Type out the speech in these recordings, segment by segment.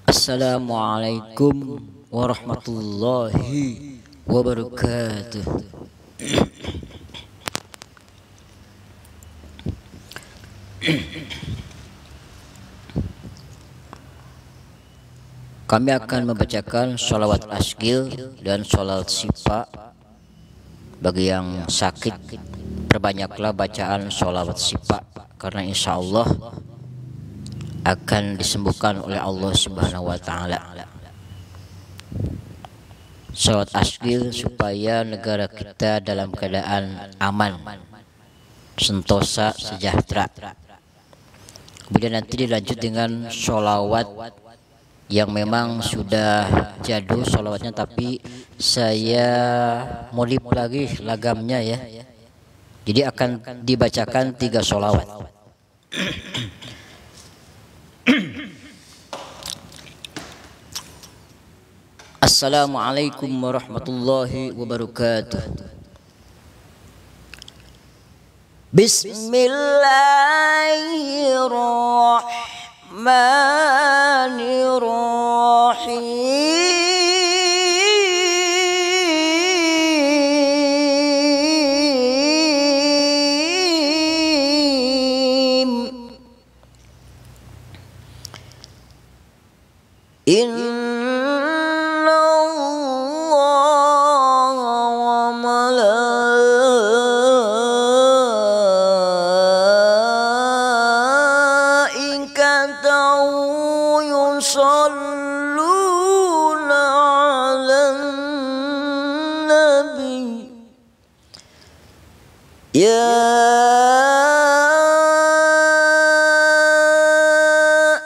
Assalamualaikum warahmatullahi wabarakatuh. Kami akan membacakan sholawat asgil dan sholawat syifa. Bagi yang sakit, perbanyaklah bacaan sholawat syifa, karena insya Allah akan disembuhkan oleh Allah Subhanahu wa Ta'ala. Sholawat asgil supaya negara kita dalam keadaan aman, sentosa, sejahtera. Kemudian nanti dilanjut dengan sholawat yang memang sudah jadul sholawatnya, tapi saya modif lagi lagamnya ya. Jadi akan dibacakan 3 sholawat. Assalamualaikum warahmatullahi wabarakatuh. Bismillahirrahmanirrahim. Yusalluna 'alan nabi ya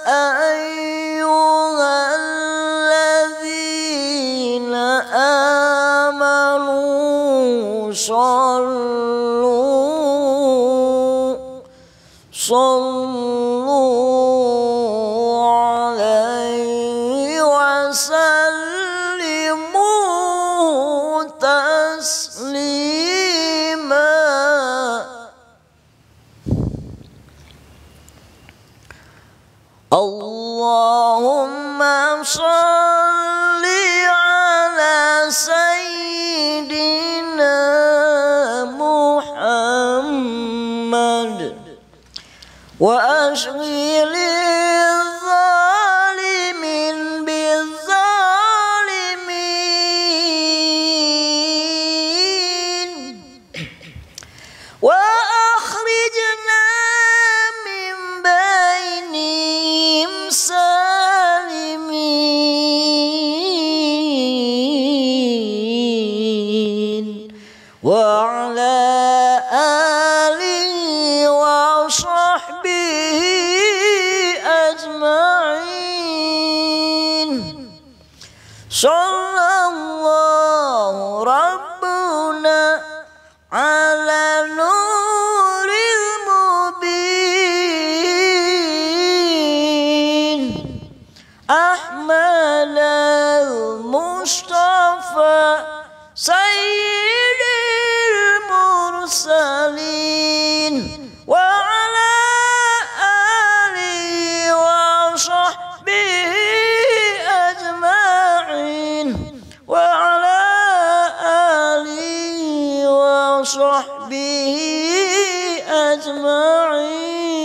ayyuhalladzina amanu sallu sallimu taslima. Allahumma shalli ala sayyidina Muhammad wa ashghili wa ala alihi wa sahbihi ajma'in. Sallallahu rabbuna ala nuril mubin Ahmad al-Mustafa Sayyidil Mursalin wa ala alihi wa sahbihi ajma'in wa ala alihi wa sahbihi ajma'in.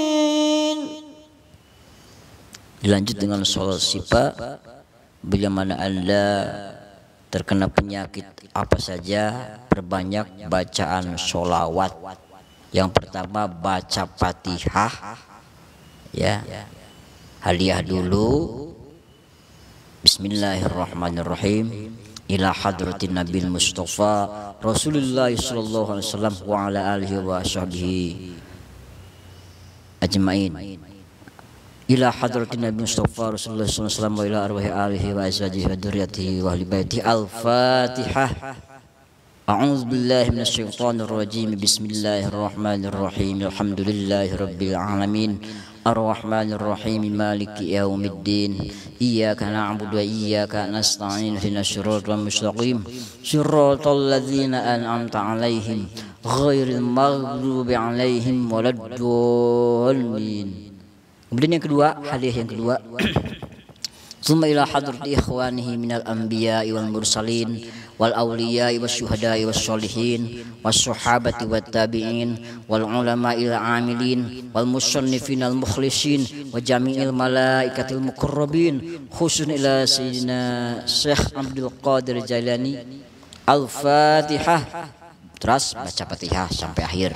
Dilanjut dengan sholawat syifa. Bila mana Anda terkena penyakit apa saja, perbanyak bacaan sholawat. Yang pertama baca Fatihah ya. Hadiah dulu. Bismillahirrahmanirrahim. Ila hadratin Nabil Mustafa Rasulullah sallallahu alaihi wasallam wa ala alihi wa sahbihi ajmain. Ila hadratin Nabi Mustafa Rasulullah sallallahu alaihi wasallam wa ila arwahi alihi wa azwajihi wa dzurriyyatihi wa ahli baiti. Al-Fatihah. A'udzu billahi minasy syaithanir rajim. Bismillahirrahmanirrahim. Alhamdulillahi rabbil alamin. Ar-Rahmanir Rahim. Maliki yaumiddin. Iyyaka na'budu wa iyyaka nasta'in. Ihdinas siratal mustaqim. Shiratal ladzina an'amta 'alaihim ghairil maghdubi 'alaihim waladdallin. Kemudian yang kedua, hadiah yang kedua. Tsumma ila hadrati ikhwanihi minal anbiya'i wal mursalin wal awliya'i wasyuhada'i wassolihin wassahabati wat tabi'in wal ulama'il amilin wal musannifin al mukhlisin wa jami'il malaikatil muqarrabin khususan ila sayyidina Syekh Abdul Qadir Jailani. Al-Fatihah. Terus baca Fatihah sampai akhir.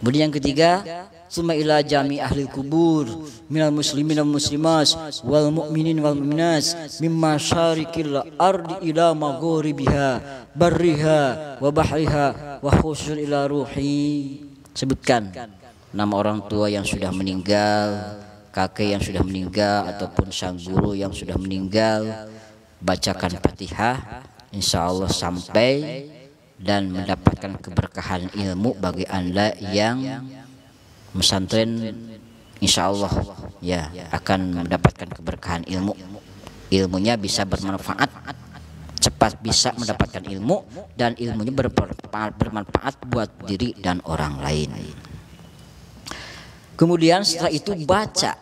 Kemudian yang ketiga, summa ila jami ahli kubur minal muslimin wal muslimat wal mu'minin wal mu'minat mimma syarikil ardi ila maghribiha barriha wa bahriha wa khusus ila ruhi. Sebutkan nama orang tua yang sudah meninggal, kakek yang sudah meninggal ataupun sang guru yang sudah meninggal. Bacakan Fatihah, insyaallah sampai dan mendapatkan keberkahan ilmu bagi Anda yang pesantren, insyaallah ya akan mendapatkan keberkahan ilmu. Ilmunya bisa bermanfaat, cepat bisa mendapatkan ilmu dan ilmunya bermanfaat buat diri dan orang lain. Kemudian setelah itu baca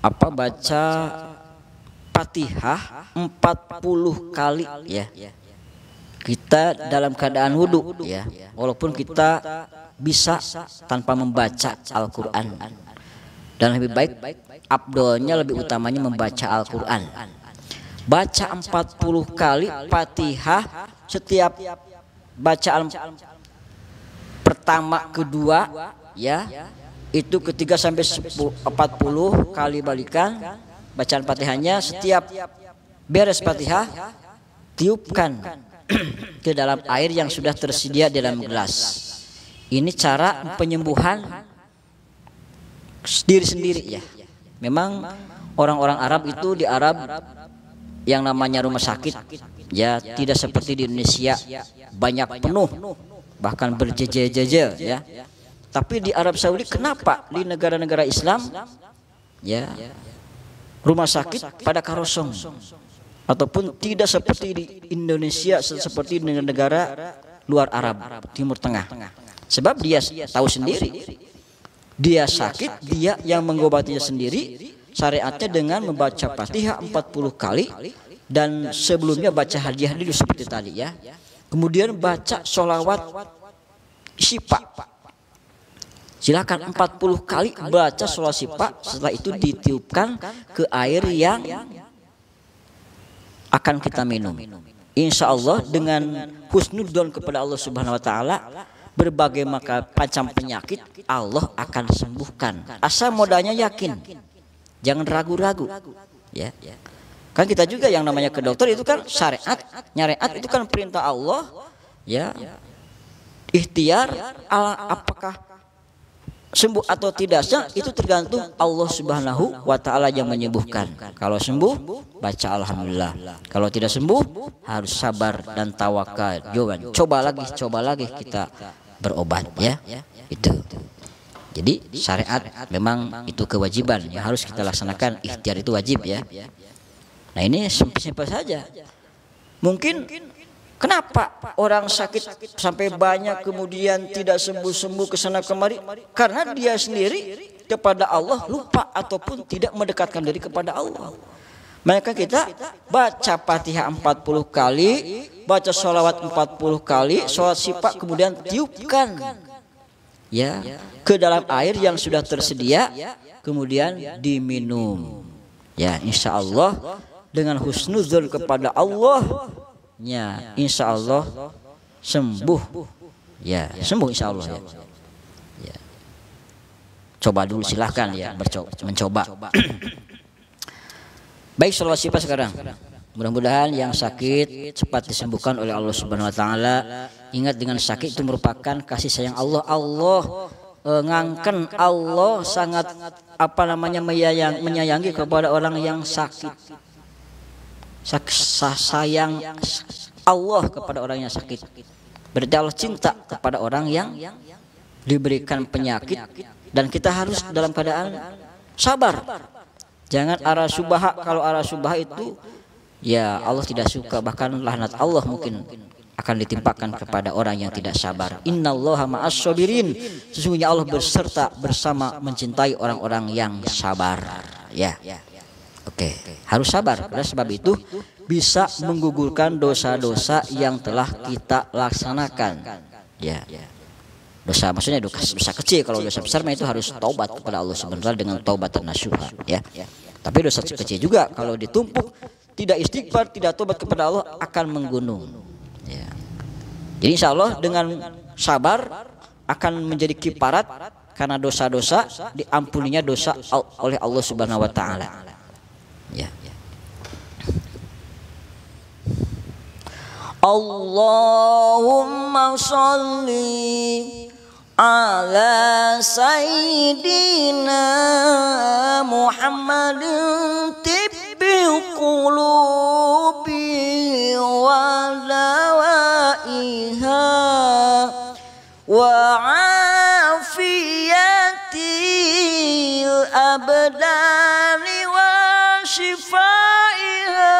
baca Fatihah 40 kali ya. Kita dalam keadaan wudu ya. Walaupun kita bisa tanpa membaca Al-Qur'an. Dan lebih baik afdolnya lebih utamanya membaca Al-Qur'an. Baca 40 kali Fatihah setiap bacaan pertama kedua ya. Itu ketiga sampai 40 kali balikan bacaan Fatihahnya. Setiap beres Fatihah tiupkan ke dalam air yang sudah tersedia di dalam gelas. Ini cara penyembuhan diri sendiri ya. Memang orang-orang Arab itu di Arab yang namanya rumah sakit ya tidak seperti di Indonesia banyak penuh bahkan berjejer-jejer ya. Tapi di Arab Saudi kenapa di negara-negara Islam ya rumah sakit pada kosong ataupun tidak seperti di Indonesia seperti di negara luar Arab Timur Tengah. Sebab dia tahu sendiri dia sakit, dia yang mengobatinya sendiri. Syariatnya dengan membaca Fatihah 40 kali dan sebelumnya baca hadiah dulu seperti tadi ya. Kemudian baca sholawat syifa. Silakan 40 kali baca sholawat syifa. Setelah itu ditiupkan ke air yang akan kita minum. Insya Allah dengan husnudzon kepada Allah Subhanahu Wa Taala, berbagai macam penyakit Allah akan sembuhkan. Asal modalnya yakin, jangan ragu-ragu. Ya, kan kita juga yang namanya ke dokter itu kan syariat, nyariat itu kan perintah Allah. Ya, ikhtiar apakah sembuh atau tidaknya itu tergantung Allah Subhanahu Wa Taala yang menyembuhkan. Kalau sembuh baca alhamdulillah, kalau tidak sembuh harus sabar dan tawakal. Coba lagi kita berobat ya. Itu. Jadi syariat memang itu kewajiban yang harus kita laksanakan. Ikhtiar itu wajib ya. Nah ini simpel saja. Mungkin kenapa orang sakit sampai banyak kemudian tidak sembuh-sembuh kesana kemari? Karena dia sendiri kepada Allah lupa ataupun tidak mendekatkan diri kepada Allah. Maka kita baca Fatihah 40 kali, baca sholawat 40 kali, sholawat syifa kemudian tiupkan ya ke dalam air yang sudah tersedia, kemudian diminum. Ya, insya Allah dengan husnudzon kepada Allah. Ya, insya Allah sembuh. Ya, sembuh insya Allah. Ya. Coba dulu silahkan ya, mencoba. Baik, sholawat syifa sekarang. Mudah-mudahan yang sakit cepat disembuhkan oleh Allah Subhanahu Wa Taala. Ingat dengan sakit itu merupakan kasih sayang Allah. Allah ngangken, Allah sangat menyayangi kepada orang yang sakit. Sayang Allah kepada orang yang sakit. Berarti Allah cinta kepada orang yang diberikan penyakit dan kita harus dalam keadaan sabar. Jangan arah subaha. Kalau arah subaha itu ya Allah tidak suka, bahkan laknat Allah mungkin akan ditimpakan kepada orang yang tidak sabar. Innallaha ma'as-sabirin. Sesungguhnya Allah bersama mencintai orang-orang yang sabar. Ya. Oke, harus sabar. Oleh sebab itu bisa menggugurkan dosa-dosa yang telah kita laksanakan. Ya. Dosa maksudnya dosa kecil. Kalau dosa besar itu harus taubat kepada Allah sebenarnya dengan taubatan nasuha, ya. Tapi dosa kecil juga kalau ditumpuk, tidak istighfar, tidak taubat kepada Allah akan menggunung. Ya. Jadi insya Allah dengan sabar akan menjadi kiparat karena dosa-dosa diampuninya dosa oleh Allah Subhanahu wa taala. Ya. Allahumma sholli ala sayyidina Muhammadin tibbil qulubi wa dawaiha wa afiyatil abdani wa shifaiha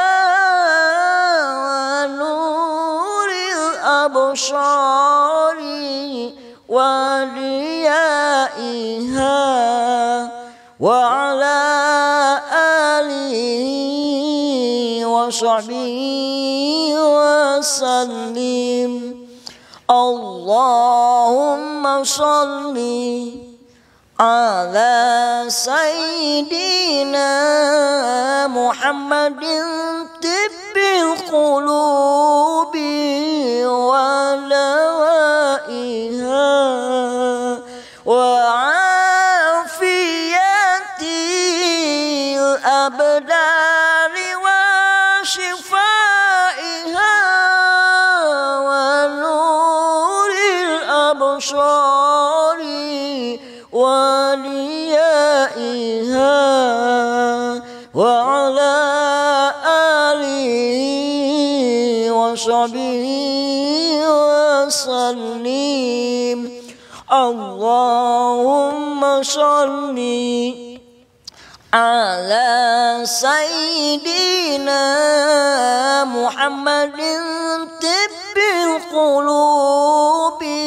wa nuril abshari wa riyaiha wa ala alihi wa sahbihi wa sallim. Allahumma sholli ala sayyidina Muhammadin tibbil qulubi wa dawaiha wa afiyatil abdani wa shifaiha wa nuril abshari wa riyaiha wa ala alihi wa sahbihi wa sallim. Allahumma sholli ala sayyidina Muhammadin tibbil qulubi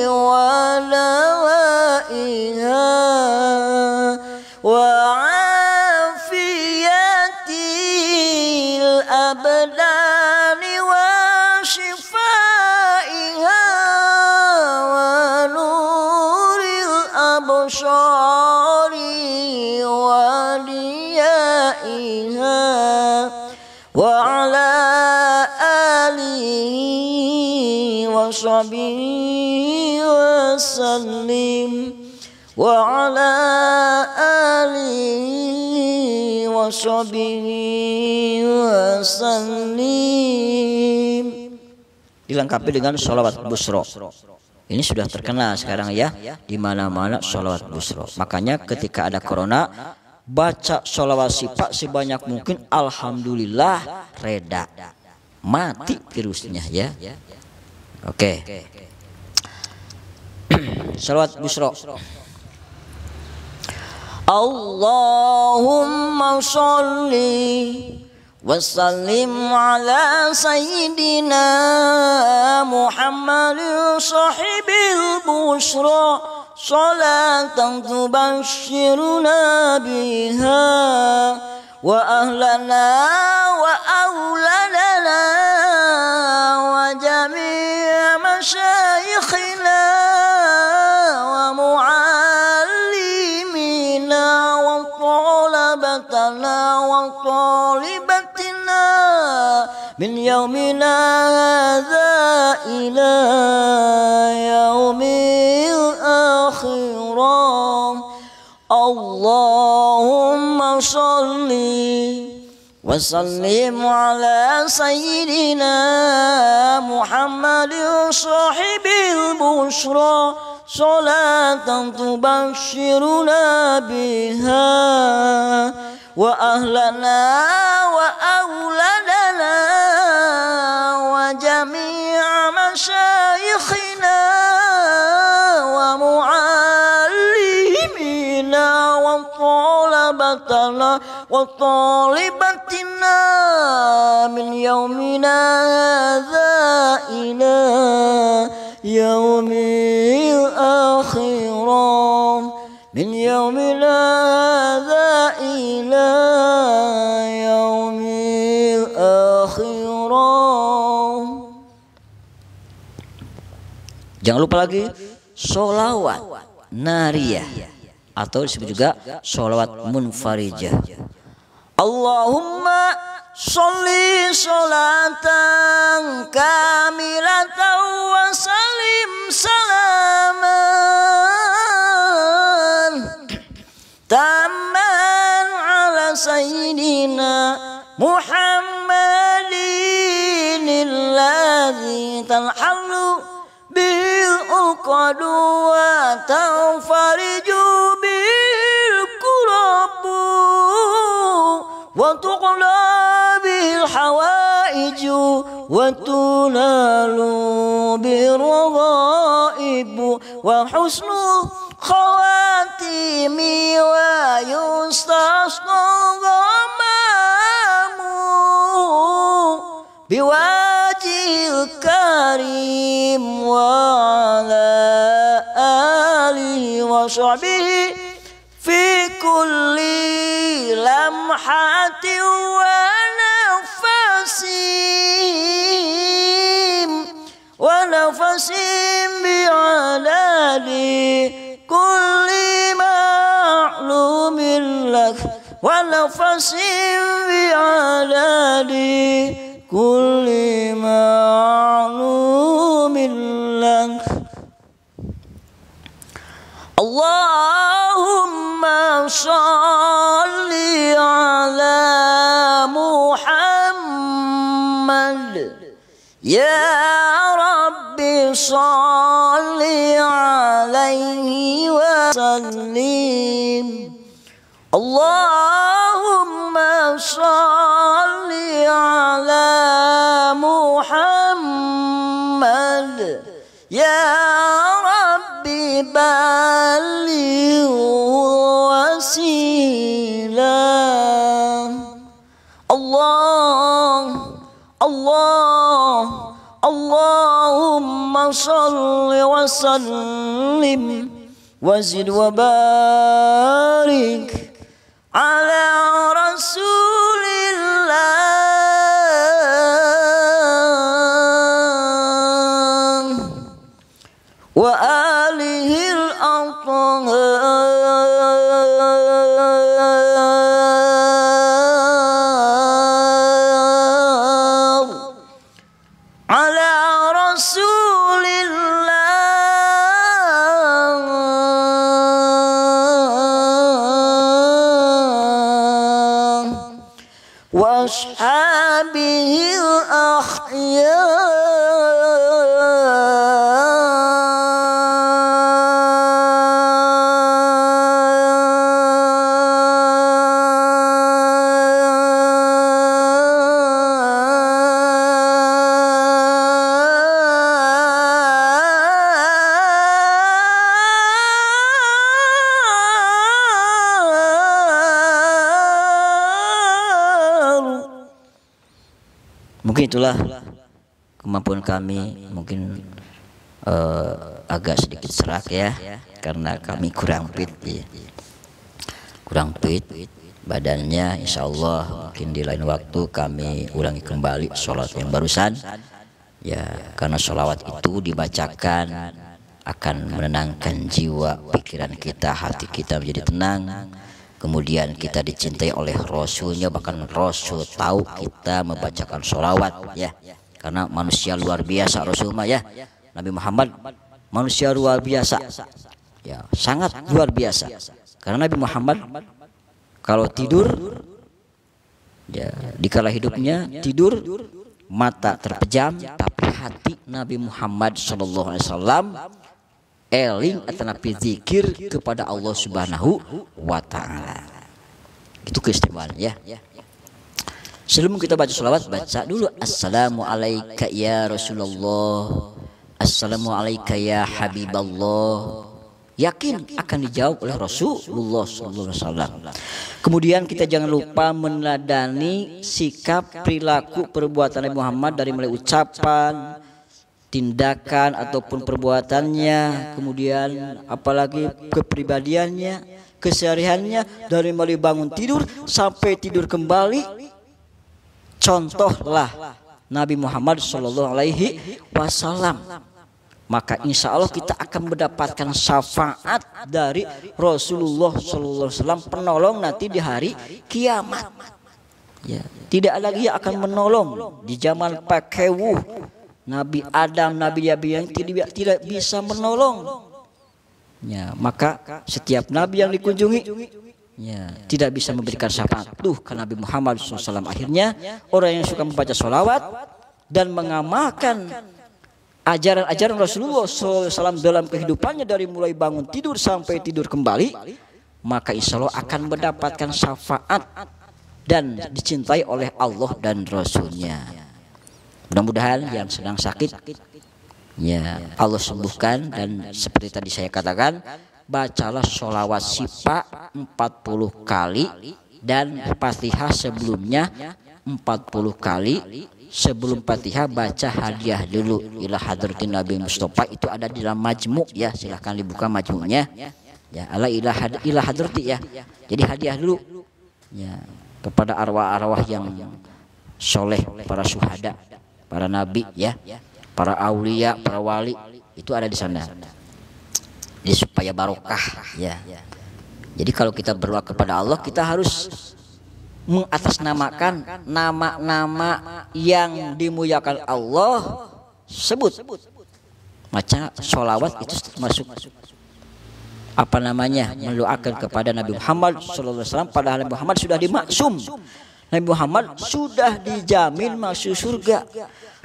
wa dawaiha wa afiyatil abdani wa shifaiha wa nuril abshari wa riyaiha wa ala alihi wa sahbihi wa sallim. Wa ala alihi wa sahbihi wa sallim. Dilengkapi dengan sholawat busro. Ini sudah terkenal sekarang ya, di mana-mana sholawat busro. Makanya ketika ada corona, baca sholawat sifat sebanyak mungkin. Alhamdulillah reda, mati virusnya ya. Oke. Sholawat busro. Allahumma sholli wa sallim ala sayyidina Muhammadin sahibil bushra salatan tubashshiruna biha wa ahlana wa awladana wa jami' masyayikhina wa muallimina wa talabatana wa talibatina min yaumina hadza ila yaumil akhirah. Allahumma sholli wa sallim ala sayyidina Muhammadin sahibil bushra salatan tubashshiruna biha wa ahlana wa awladana wa jami' masyayikhina wa muallimina wa talabatana wa talibatina min yaumina hadza إلى يوم الآخرة من يوم هذا إلى يوم الآخرة. Jangan lupa lagi sholawat nariyah atau disebut juga sholawat munfarijah. Allahumma sholli sholatan kamilatan wa salim salaman tamman ala sayyidina Muhammadin alladhi tanhalu bil uqadu wa tanfariju bil kurabu wa tuqla bil hawaiju wa tunalu bil ragaibu wa husnul khawatimi wa yustasqa ghamamu biwajil karim wa ala alihi wa sahbihi fi kulli lamhatin wa nafasim bi'adadi kulli ma'lumin lak wa nafasim bi'adadi kulli ma'lumin lak. Allahumma sholli ala Muhammad ya Rabbi sholli alaihi wa sallim. Allahumma sholli ala Muhammad ya Rabbi baligh wasilah. Allahumma sholli wa sallim wa zid wa barik ala rasulillah wa alihi وأصحابه Mungkin itulah kemampuan kami, mungkin agak sedikit serak ya, karena kami kurang fit ya. Kurang fit badannya. Insya Allah mungkin di lain waktu kami ulangi kembali sholat yang barusan ya, karena sholawat itu dibacakan akan menenangkan jiwa, pikiran kita, hati kita menjadi tenang. Kemudian kita dicintai oleh Rasulnya, bahkan Rasul tahu kita membacakan sholawat ya, karena manusia luar biasa Rasulullah ya. Nabi Muhammad manusia luar biasa ya, sangat luar biasa. Karena Nabi Muhammad kalau tidur ya, dikala hidupnya tidur mata terpejam, tapi hati Nabi Muhammad SAW eling atau nabi zikir kepada Allah Subhanahu wa Ta'ala. Itu keistimewaan ya. Sebelum kita baca sholawat, baca dulu assalamu alayka ya Rasulullah, assalamu alayka ya Habiballah. Yakin akan dijawab oleh Rasulullah SAW. Kemudian kita jangan lupa meneladani sikap, perilaku, perbuatan Nabi Muhammad dari mulai ucapan, tindakan ataupun perbuatannya, kemudian apalagi kepribadiannya, kesehariannya, dari mulai bangun tidur sampai tidur kembali. Contohlah Nabi Muhammad SAW. Maka insya Allah kita akan mendapatkan syafaat dari Rasulullah SAW, penolong nanti di hari kiamat. Ya, tidak ada lagi yang akan menolong di zaman pakewuh. Nabi Adam, Nabi yang tidak bisa menolong. Ya, maka setiap nabi yang dikunjungi, ya, tidak bisa memberikan syafaat. Karena Nabi Muhammad SAW. Akhirnya orang yang suka membaca sholawat dan mengamalkan ajaran-ajaran Rasulullah SAW dalam kehidupannya dari mulai bangun tidur sampai tidur kembali, maka insya Allah akan mendapatkan syafaat dan dicintai oleh Allah dan Rasulnya. Mudah-mudahan yang sedang sakit, ya, Allah sembuhkan. Dan seperti tadi saya katakan, bacalah sholawat syifa 40 kali dan Fatihah sebelumnya 40 kali. Sebelum Fatihah baca hadiah dulu ila hadratin Nabi Mustafa, itu ada di dalam majmu', ya, silahkan dibuka majmu'nya, ya, ala ila hadrati, ya. Jadi hadiah dulu, ya, kepada arwah-arwah yang soleh, para syuhada, para nabi, ya, para aulia, para wali, itu ada di sana. Jadi supaya barokah, ya. Jadi kalau kita berdoa kepada Allah, kita harus mengatasnamakan nama-nama yang dimuliakan Allah sebut. Macam sholawat itu termasuk apa namanya, mendoakan kepada Nabi Muhammad SAW. Padahal Nabi Muhammad sudah dimaksum, Nabi Muhammad sudah dijamin masuk surga.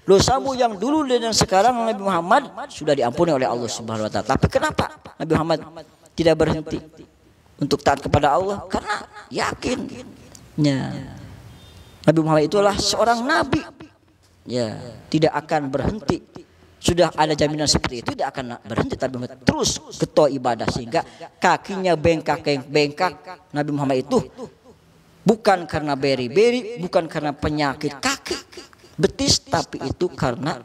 Dosamu yang dulu dan yang sekarang Nabi Muhammad sudah diampuni oleh Allah Subhanahu wa taala. Tapi kenapa Nabi Muhammad tidak berhenti untuk taat kepada Allah? Karena yakin, ya, Nabi Muhammad itulah seorang nabi, ya, tidak akan berhenti. Sudah ada jaminan seperti itu, tidak akan berhenti, tapi terus getol ibadah sehingga kakinya bengkak. Nabi Muhammad itu bukan karena beri-beri, bukan karena penyakit kaki, betis, tapi itu karena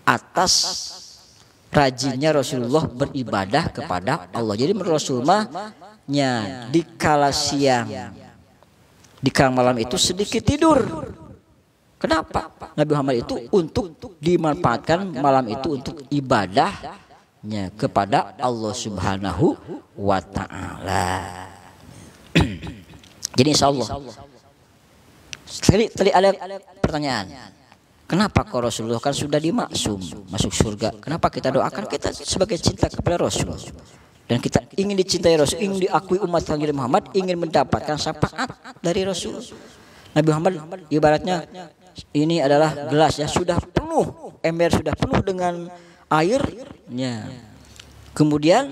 atas rajinnya Rasulullah beribadah kepada Allah. Jadi menurut Rasulullah, ya, di kala siang, di kala malam itu sedikit tidur. Kenapa? Nabi Muhammad itu untuk dimanfaatkan malam itu untuk ibadahnya kepada Allah Subhanahu wa taala. Jadi insya Allah. Tadi ada pertanyaan. Kenapa kok Rasulullah kan sudah dimaksum masuk surga? Kenapa kita doakan? Kita sebagai cinta kepada Rasul. Dan kita ingin dicintai Rasul, ingin diakui umat Nabi Muhammad, ingin mendapatkan syafaat dari Rasul. Nabi Muhammad ibaratnya ini adalah gelas, ya, sudah penuh, ember sudah penuh dengan airnya. Kemudian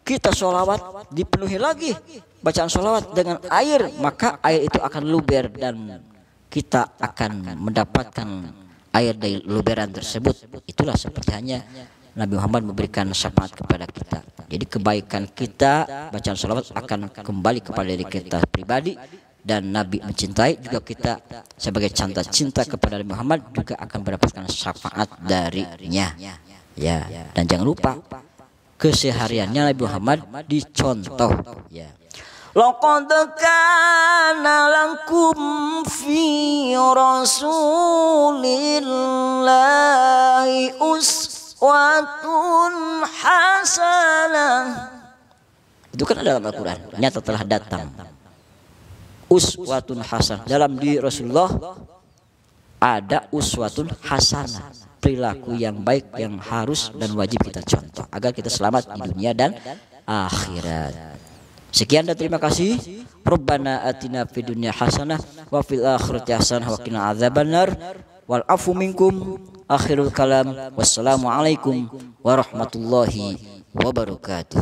kita sholawat, dipenuhi lagi bacaan sholawat dengan air, maka air itu akan luber dan kita akan mendapatkan air dari luberan tersebut. Itulah seperti hanya Nabi Muhammad memberikan syafaat kepada kita. Jadi kebaikan kita, bacaan sholawat akan kembali kepada diri kita pribadi, dan Nabi mencintai juga kita sebagai cinta kepada Nabi Muhammad juga akan mendapatkan syafaat darinya. Ya, dan jangan lupa kesehariannya Nabi Muhammad dicontoh. Ya. Laqad kana lakum fi Rasulillahi uswatun hasanah. Itu kan dalam Al-Quran, nyata telah datang uswatun hasanah. Dalam diri Rasulullah ada uswatun hasanah, perilaku yang baik yang harus dan wajib kita contoh agar kita selamat di dunia dan akhirat. Sekian dan terima kasih. Rabbana atina fid dunya hasanah wa fil akhirati hasanah wa qina adzabannar. Wal afu minkum. Akhirul kalam. Wassalamualaikum warahmatullahi wabarakatuh.